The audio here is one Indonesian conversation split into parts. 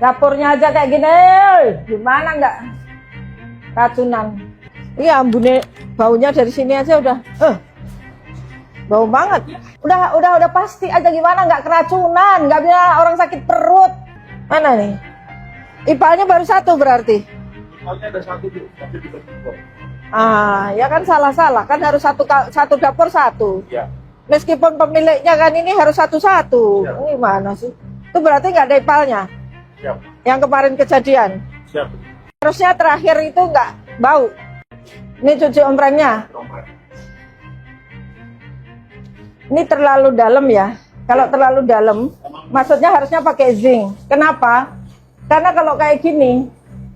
Dapurnya aja kayak gini, gimana nggak racunan? Iya, ambune baunya dari sini aja udah, bau banget. Udah pasti aja gimana nggak keracunan, nggak bisa orang sakit perut. Mana nih? Ipalnya baru satu berarti. Ipalnya ada satu tuh, tapi di dapur. Ya kan salah kan harus satu dapur satu. Ya. Meskipun pemiliknya kan ini harus satu-satu. Ya. Gimana sih? Itu berarti nggak ada ipalnya. Siap. Yang kemarin kejadian. Siap. Harusnya terakhir itu nggak bau. Ini cuci omprengnya. Ini terlalu dalam ya. Kalau terlalu dalam, maksudnya harusnya pakai zinc. Kenapa? Karena kalau kayak gini,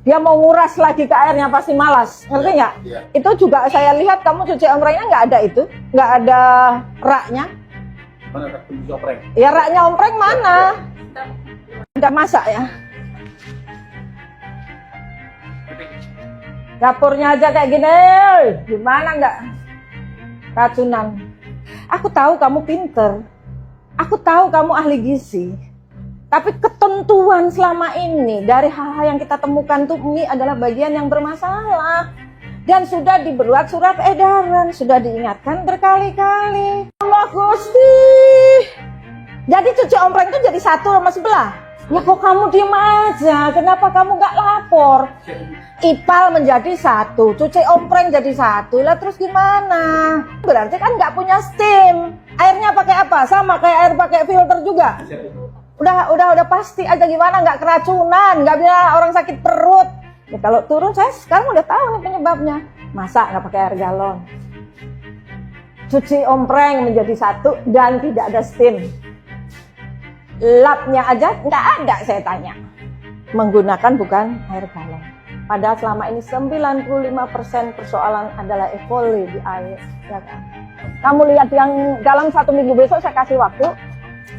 dia mau nguras lagi ke airnya pasti malas. Ngerti nggak? Ya. Itu juga saya lihat kamu cuci omprengnya nggak ada itu, nggak ada raknya. Mana tak cuci ompreng? Ya raknya ompreng mana? Udah masak ya. Dapurnya aja kayak gini, gimana nggak racunan? Aku tahu kamu pinter, aku tahu kamu ahli gizi, tapi ketentuan selama ini dari hal-hal yang kita temukan tuh ini adalah bagian yang bermasalah dan sudah dibuat surat edaran, sudah diingatkan berkali-kali. Allah Gusti. Jadi cuci ompreng itu jadi satu sama sebelah. Ya kok kamu diem aja, kenapa kamu nggak lapor? Ipal menjadi satu, cuci ompreng jadi satu, lah terus gimana? Berarti kan nggak punya steam. Airnya pakai apa? Sama kayak air pakai filter juga. Udah pasti aja gimana nggak keracunan, nggak bisa orang sakit perut. Ya kalau turun saya sekarang udah tahu nih penyebabnya. Masa nggak pakai air galon? Cuci ompreng menjadi satu dan tidak ada steam. Lapnya aja nggak ada saya tanya. Menggunakan bukan air galon. Padahal selama ini 95% persoalan adalah E. coli di air. Ya kan? Kamu lihat yang dalam 1 minggu besok saya kasih waktu.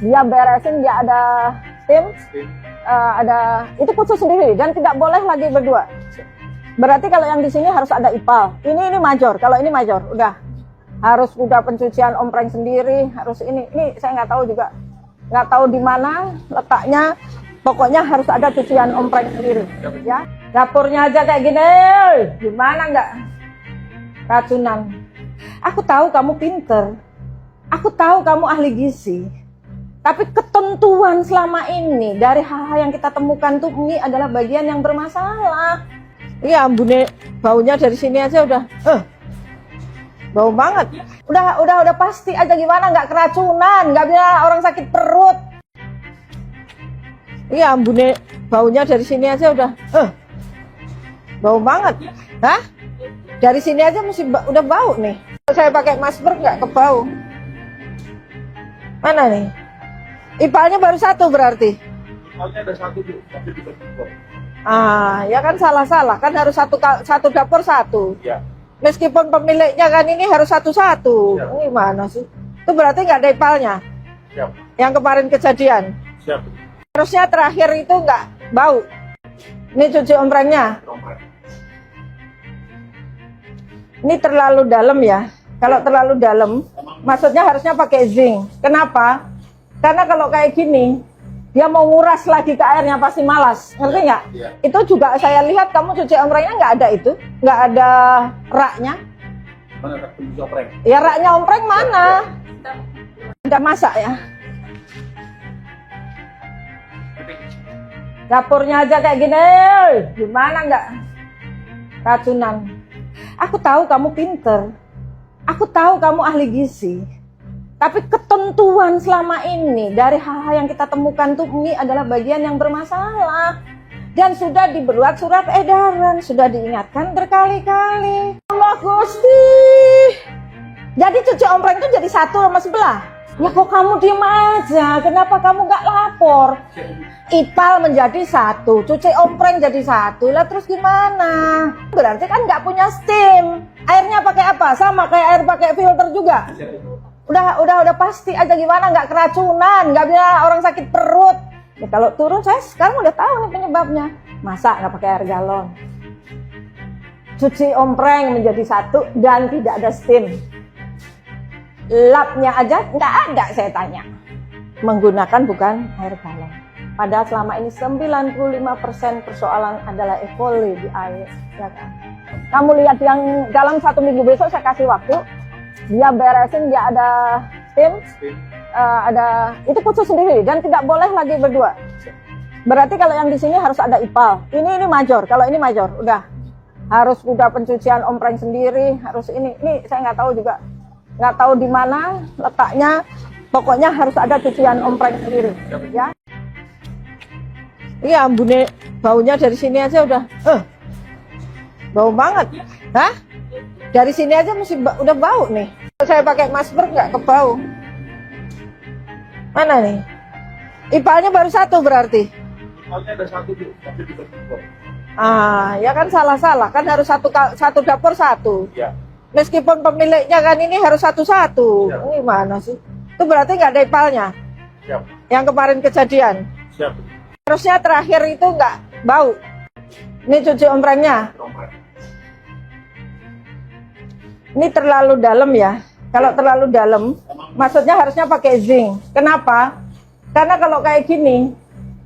Dia beresin, dia ada steam. Ada itu khusus sendiri dan tidak boleh lagi berdua. Berarti kalau yang di sini harus ada ipal. Ini major. Kalau ini major udah harus pencucian ompreng sendiri. Harus ini saya nggak tahu juga. Nggak tahu di mana letaknya, pokoknya harus ada cucian ompreng sendiri ya. Dapurnya aja kayak gini, gimana nggak racunan? Aku tahu kamu pinter, aku tahu kamu ahli gizi, tapi ketentuan selama ini dari hal-hal yang kita temukan tuh ini adalah bagian yang bermasalah. Iya, ambune baunya dari sini aja udah, bau banget. Udah pasti aja gimana nggak keracunan, nggak bisa orang sakit perut. Iya, ambune baunya dari sini aja udah, bau banget. Hah? Dari sini aja udah bau nih. Saya pakai masker nggak kebau. Mana nih? Ipalnya baru satu berarti. Ipalnya ada satu tuh, tapi di dapur. Ya kan salah kan harus satu dapur satu. Ya. Meskipun pemiliknya kan ini harus satu-satu. Siap. Gimana sih? Itu berarti nggak ada ipalnya. Siap. Yang kemarin kejadian. Siap. Harusnya terakhir itu nggak bau. Ini cuci omprengnya. Ini terlalu dalam ya. Kalau terlalu dalam, maksudnya harusnya pakai zinc. Kenapa? Karena kalau kayak gini, dia mau nguras lagi ke airnya pasti malas. Ngerti nggak? Ya. Itu juga saya lihat kamu cuci omprengnya nggak ada itu, nggak ada raknya. Mana tak cuci ompreng? Ya raknya ompreng mana? Udah masak ya. Dapurnya aja kayak gini, gimana nggak racunan? Aku tahu kamu pinter, aku tahu kamu ahli gizi, tapi ketentuan selama ini dari hal-hal yang kita temukan tuh ini adalah bagian yang bermasalah dan sudah dibuat surat edaran, sudah diingatkan berkali-kali. Allah Gusti. Jadi cuci ompreng itu jadi satu sama sebelah. Ya kok kamu diem aja, kenapa kamu nggak lapor? Ipal menjadi satu, cuci ompreng jadi satu, lah terus gimana? Berarti kan nggak punya steam. Airnya pakai apa? Sama kayak air pakai filter juga. Udah pasti aja gimana nggak keracunan, nggak bisa orang sakit perut. Ya kalau turun saya sekarang udah tahu nih penyebabnya. Masa nggak pakai air galon? Cuci ompreng menjadi satu dan tidak ada steam. Lapnya aja nggak ada saya tanya. Menggunakan bukan air galon. Padahal selama ini 95% persoalan adalah E. coli di air, ya kan? Kamu lihat yang dalam 1 minggu, besok saya kasih waktu, dia beresin, dia ada steam, ada itu khusus sendiri dan tidak boleh lagi berdua. Berarti kalau yang di sini harus ada ipal. Ini major. Kalau ini major, udah harus udah pencucian ompreng sendiri, harus ini saya nggak tahu juga, nggak tahu di mana letaknya. Pokoknya harus ada cucian ompreng sendiri, ya. Iya, bune baunya dari sini aja udah, bau banget. Hah? Dari sini aja masih udah bau nih. Saya pakai masker nggak kebau. Mana nih? Ipalnya baru 1 berarti. Ipalnya ada 1 Bu, tapi dibagi 2. Ya kan salah kan harus satu dapur 1. Ya. Meskipun pemiliknya kan ini harus satu-satu. Ya. Gimana sih? Itu berarti nggak ada ipalnya. Siap. Yang kemarin kejadian. Siap. Harusnya terakhir itu nggak bau. Ini cuci omprengnya. Ompreng. Ini terlalu dalam ya. Kalau terlalu dalam, maksudnya harusnya pakai zinc. Kenapa? Karena kalau kayak gini,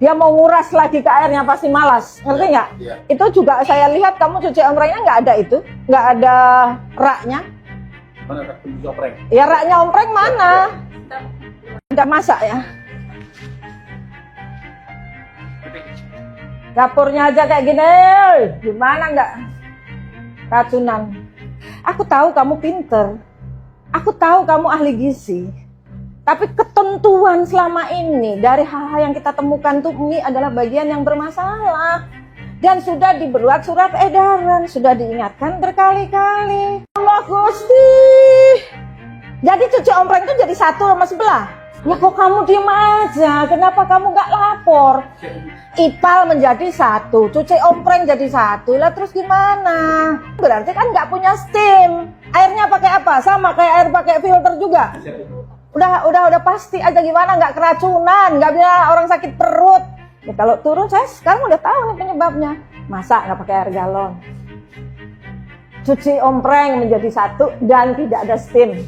dia mau nguras lagi ke airnya pasti malas. Ngerti nggak? Iya. Itu juga saya lihat kamu cuci omprengnya nggak ada itu, nggak ada raknya. Mana tak pencuci ompreng? Ya raknya ompreng mana? Udah masak ya. Dapurnya aja kayak gini, gimana nggak racunan? Aku tahu kamu pinter, aku tahu kamu ahli gizi, tapi ketentuan selama ini dari hal-hal yang kita temukan tuh ini adalah bagian yang bermasalah dan sudah dibuat surat edaran, sudah diingatkan berkali-kali. Allah Gusti. Jadi cuci ompreng itu jadi 1 sama sebelah. Ya kok kamu diem aja? Kenapa kamu nggak lapor? Ipal menjadi 1, cuci ompreng jadi 1, lah terus gimana? Berarti kan nggak punya steam. Airnya pakai apa? Sama kayak air pakai filter juga. Udah pasti aja gimana nggak keracunan, nggak bisa orang sakit perut. Ya, kalau turun saya sekarang udah tahu nih penyebabnya. Masa nggak pakai air galon? Cuci ompreng menjadi 1 dan tidak ada steam.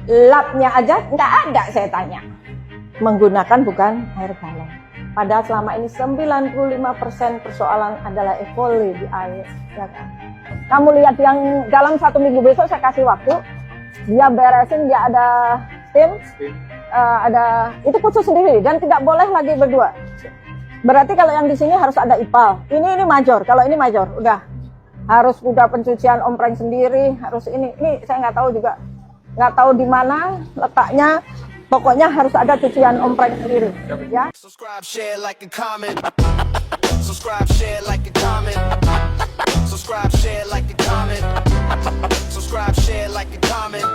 Lapnya aja nggak ada, saya tanya. Menggunakan bukan air galon. Padahal selama ini 95% persoalan adalah E. coli di air, ya kan? Kamu lihat yang dalam 1 minggu, besok saya kasih waktu, dia beresin, dia ada steam, ada itu khusus sendiri dan tidak boleh lagi berdua. Berarti kalau yang di sini harus ada ipal. Ini major. Kalau ini major, udah harus udah pencucian ompreng sendiri, harus ini saya nggak tahu juga, nggak tahu di mana letaknya. Pokoknya harus ada cucian ompreng sendiri, ya. Subscribe, share, like, and comment. Subscribe, share, like, and comment. Subscribe, share, like, and comment. Subscribe, share, like, and comment.